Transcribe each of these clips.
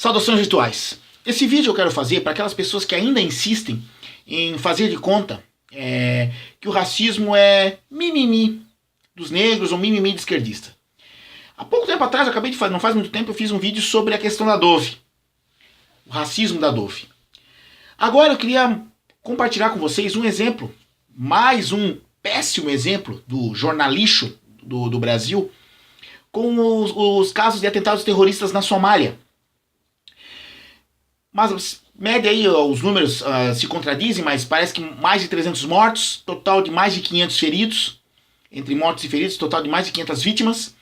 Saudações virtuais. Esse vídeo eu quero fazer para aquelas pessoas que ainda insistem em fazer de conta que o racismo é mimimi dos negros ou mimimi de esquerdista. Há pouco tempo atrás, não faz muito tempo, eu fiz um vídeo sobre a questão da Dove. O racismo da Dove. Agora eu queria compartilhar com vocês um exemplo, mais um péssimo exemplo do jornalixo do Brasil, com os casos de atentados terroristas na Somália. Mas, média aí, os números se contradizem, mas parece que mais de 300 mortos, total de mais de 500 feridos, entre mortos e feridos, total de mais de 500 vítimas,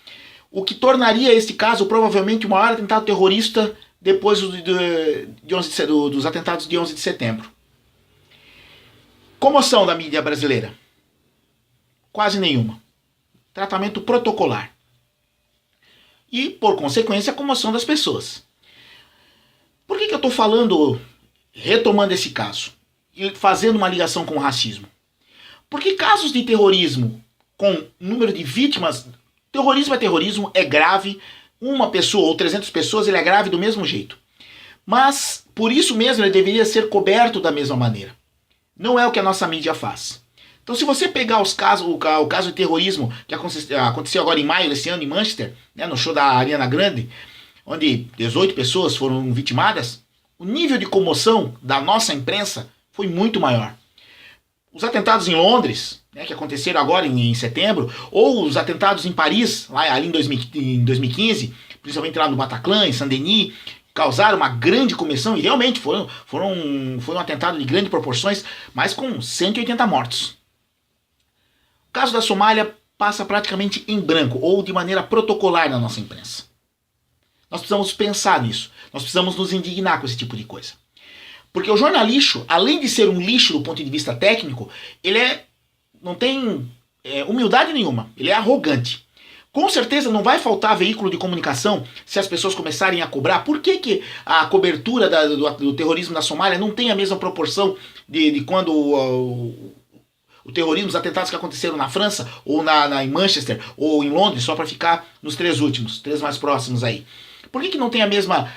o que tornaria este caso provavelmente o maior atentado terrorista depois dos atentados de 11 de setembro. Comoção da mídia brasileira? Quase nenhuma. Tratamento protocolar. E, por consequência, a comoção das pessoas. Por que eu estou retomando esse caso e fazendo uma ligação com o racismo? Porque casos de terrorismo com número de vítimas, terrorismo é terrorismo, é grave, uma pessoa ou 300 pessoas, ele é grave do mesmo jeito. Mas, por isso mesmo, ele deveria ser coberto da mesma maneira. Não é o que a nossa mídia faz. Então, se você pegar o caso de terrorismo que aconteceu agora em maio desse ano em Manchester, né, no show da Ariana Grande, onde 18 pessoas foram vitimadas, o nível de comoção da nossa imprensa foi muito maior. Os atentados em Londres, né, que aconteceram agora em setembro, ou os atentados em Paris, ali em 2015, principalmente lá no Bataclan, em Saint-Denis, causaram uma grande comoção, e realmente foi um atentado de grandes proporções, mas com 180 mortos. O caso da Somália passa praticamente em branco, ou de maneira protocolar na nossa imprensa. Nós precisamos pensar nisso. Nós precisamos nos indignar com esse tipo de coisa. Porque o jornalixo, além de ser um lixo do ponto de vista técnico, ele não tem humildade nenhuma. Ele é arrogante. Com certeza não vai faltar veículo de comunicação se as pessoas começarem a cobrar. Por que a cobertura do terrorismo na Somália não tem a mesma proporção de quando o terrorismo, os atentados que aconteceram na França, ou em Manchester, ou em Londres, só para ficar nos três mais próximos aí? Por que não tem a mesma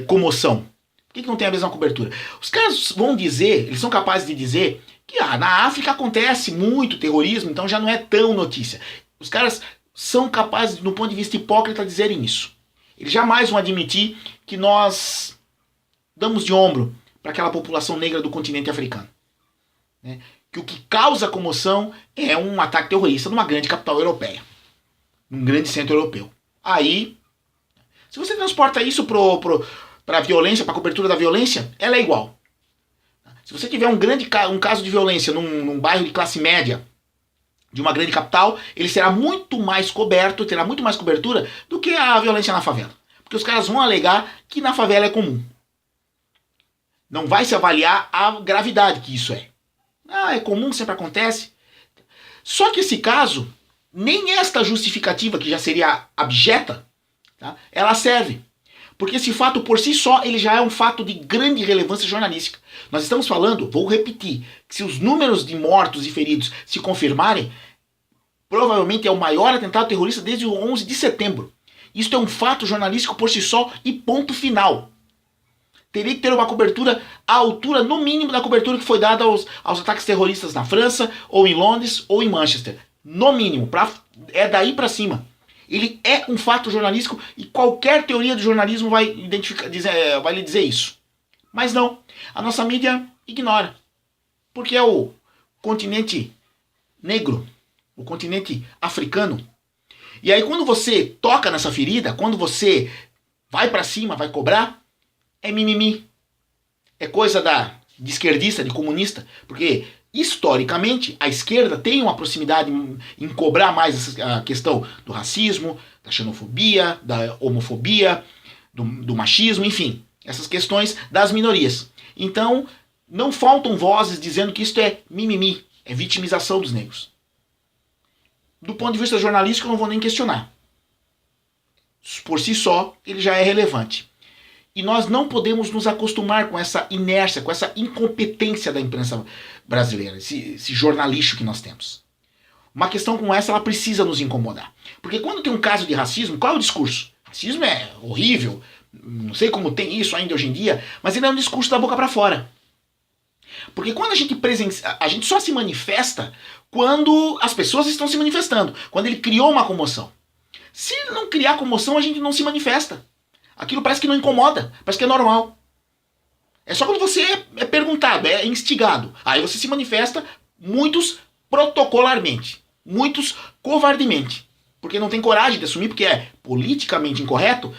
comoção? Por que não tem a mesma cobertura? Os caras vão dizer, eles são capazes de dizer que na África acontece muito terrorismo, então já não é tão notícia. Os caras são capazes, no ponto de vista hipócrita, de dizerem isso. Eles jamais vão admitir que nós damos de ombro para aquela população negra do continente africano. Né? Que o que causa comoção é um ataque terrorista numa grande capital europeia. Num grande centro europeu. Aí, se você transporta isso para a violência, para a cobertura da violência, ela é igual. Se você tiver um caso de violência num bairro de classe média, de uma grande capital, ele será muito mais coberto, terá muito mais cobertura do que a violência na favela. Porque os caras vão alegar que na favela é comum. Não vai se avaliar a gravidade que isso é. É comum, sempre acontece. Só que esse caso, nem esta justificativa, que já seria abjeta, tá, ela serve. Porque esse fato por si só, ele já é um fato de grande relevância jornalística. Nós estamos falando, vou repetir, que se os números de mortos e feridos se confirmarem, provavelmente é o maior atentado terrorista desde o 11 de setembro. Isto é um fato jornalístico por si só e ponto final. Teria que ter uma cobertura à altura, no mínimo, da cobertura que foi dada aos ataques terroristas na França, ou em Londres, ou em Manchester. No mínimo, é daí para cima. Ele é um fato jornalístico e qualquer teoria do jornalismo vai lhe dizer isso. Mas não, a nossa mídia ignora. Porque é o continente negro, o continente africano. E aí quando você toca nessa ferida, quando você vai para cima, vai cobrar, é mimimi. É coisa de esquerdista, de comunista. Porque, historicamente, a esquerda tem uma proximidade em cobrar mais a questão do racismo, da xenofobia, da homofobia, do machismo, enfim. Essas questões das minorias. Então, não faltam vozes dizendo que isto é mimimi, é vitimização dos negros. Do ponto de vista jornalístico, eu não vou nem questionar. Por si só, ele já é relevante. E nós não podemos nos acostumar com essa inércia, com essa incompetência da imprensa brasileira, esse jornalixo que nós temos. Uma questão como essa, ela precisa nos incomodar. Porque quando tem um caso de racismo, qual é o discurso? Racismo é horrível, não sei como tem isso ainda hoje em dia, mas ele é um discurso da boca para fora. Porque quando a gente só se manifesta quando as pessoas estão se manifestando, quando ele criou uma comoção. Se não criar comoção, a gente não se manifesta. Aquilo parece que não incomoda, parece que é normal. É só quando você é perguntado, é instigado. Aí você se manifesta, muitos protocolarmente, muitos covardemente. Porque não tem coragem de assumir, porque é politicamente incorreto,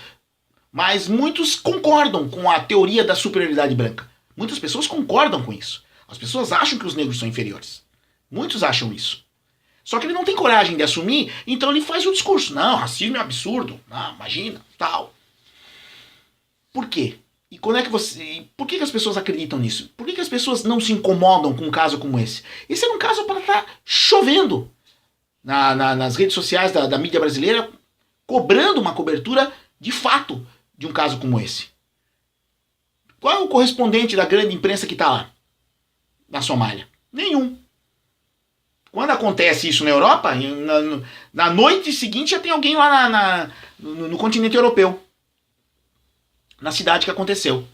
mas muitos concordam com a teoria da superioridade branca. Muitas pessoas concordam com isso. As pessoas acham que os negros são inferiores. Muitos acham isso. Só que ele não tem coragem de assumir, então ele faz o discurso. Não, racismo é um absurdo. Não, imagina, tal. Por quê? E quando é que por que as pessoas acreditam nisso? Por que as pessoas não se incomodam com um caso como esse? Esse é um caso para estar chovendo nas redes sociais da mídia brasileira, cobrando uma cobertura de fato de um caso como esse. Qual é o correspondente da grande imprensa que está lá? Na Somália? Nenhum. Quando acontece isso na Europa, na noite seguinte já tem alguém lá no continente europeu. Na cidade que aconteceu.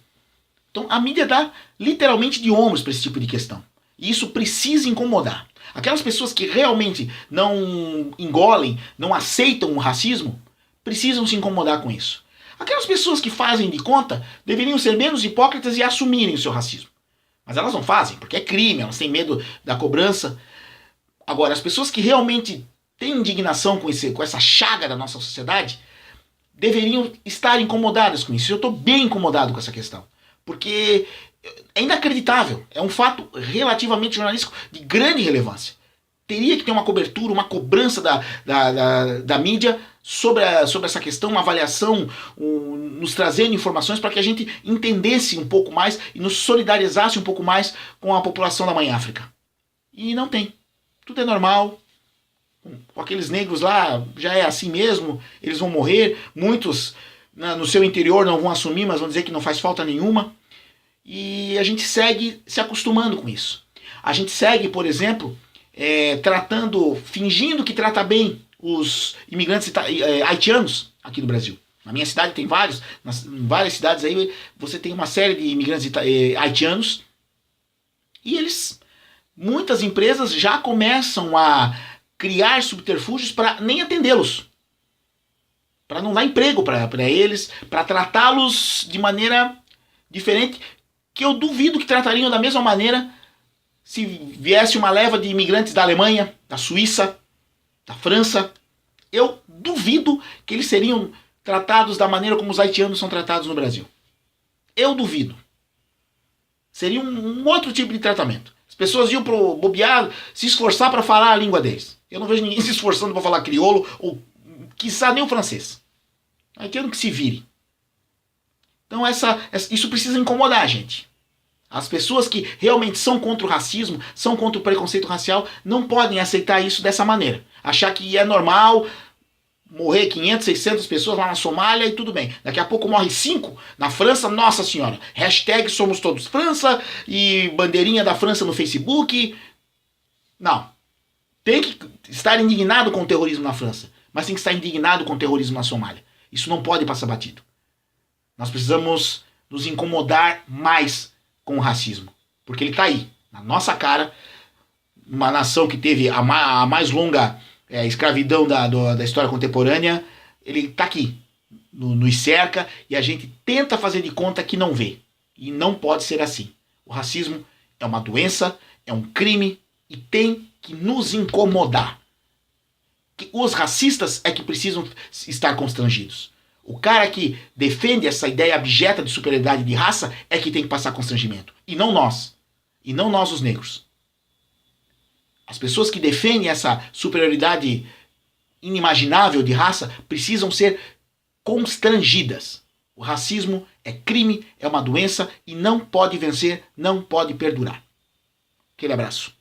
Então a mídia dá literalmente de ombros para esse tipo de questão. E isso precisa incomodar. Aquelas pessoas que realmente não engolem, não aceitam o racismo, precisam se incomodar com isso. Aquelas pessoas que fazem de conta deveriam ser menos hipócritas e assumirem o seu racismo. Mas elas não fazem, porque é crime, elas têm medo da cobrança. Agora, as pessoas que realmente têm indignação com essa chaga da nossa sociedade deveriam estar incomodadas com isso. Eu estou bem incomodado com essa questão. Porque é inacreditável. É um fato relativamente jornalístico de grande relevância. Teria que ter uma cobertura, uma cobrança da mídia sobre essa questão, uma avaliação, nos trazendo informações para que a gente entendesse um pouco mais e nos solidarizasse um pouco mais com a população da Mãe África. E não tem. Tudo é normal. Com aqueles negros lá, já é assim mesmo, eles vão morrer, muitos no seu interior não vão assumir, mas vão dizer que não faz falta nenhuma. E a gente segue se acostumando com isso. A gente segue, por exemplo, fingindo que trata bem os imigrantes haitianos aqui no Brasil. Na minha cidade tem vários, em várias cidades aí você tem uma série de imigrantes haitianos e muitas empresas já começam a criar subterfúgios para nem atendê-los, para não dar emprego para eles, para tratá-los de maneira diferente, que eu duvido que tratariam da mesma maneira se viesse uma leva de imigrantes da Alemanha, da Suíça, da França. Eu duvido que eles seriam tratados da maneira como os haitianos são tratados no Brasil. Eu duvido. Seria um outro tipo de tratamento. As pessoas iam pro bobear, se esforçar para falar a língua deles. Eu não vejo ninguém se esforçando para falar crioulo ou, quiçá, nem o francês. Haitiano que se vire. Então isso precisa incomodar a gente. As pessoas que realmente são contra o racismo, são contra o preconceito racial, não podem aceitar isso dessa maneira. Achar que é normal morrer 500, 600 pessoas lá na Somália e tudo bem. Daqui a pouco morre 5 na França, nossa senhora. Hashtag somos todos França e bandeirinha da França no Facebook. Não. Tem que estar indignado com o terrorismo na França, mas tem que estar indignado com o terrorismo na Somália. Isso não pode passar batido. Nós precisamos nos incomodar mais com o racismo, porque ele está aí, na nossa cara, uma nação que teve a mais longa escravidão da história contemporânea, ele está aqui, nos cerca, e a gente tenta fazer de conta que não vê. E não pode ser assim. O racismo é uma doença, é um crime, e tem que nos incomodar. Os racistas é que precisam estar constrangidos. O cara que defende essa ideia abjeta de superioridade de raça é que tem que passar constrangimento. E não nós. E não nós, os negros. As pessoas que defendem essa superioridade inimaginável de raça precisam ser constrangidas. O racismo é crime, é uma doença e não pode vencer, não pode perdurar. Aquele abraço.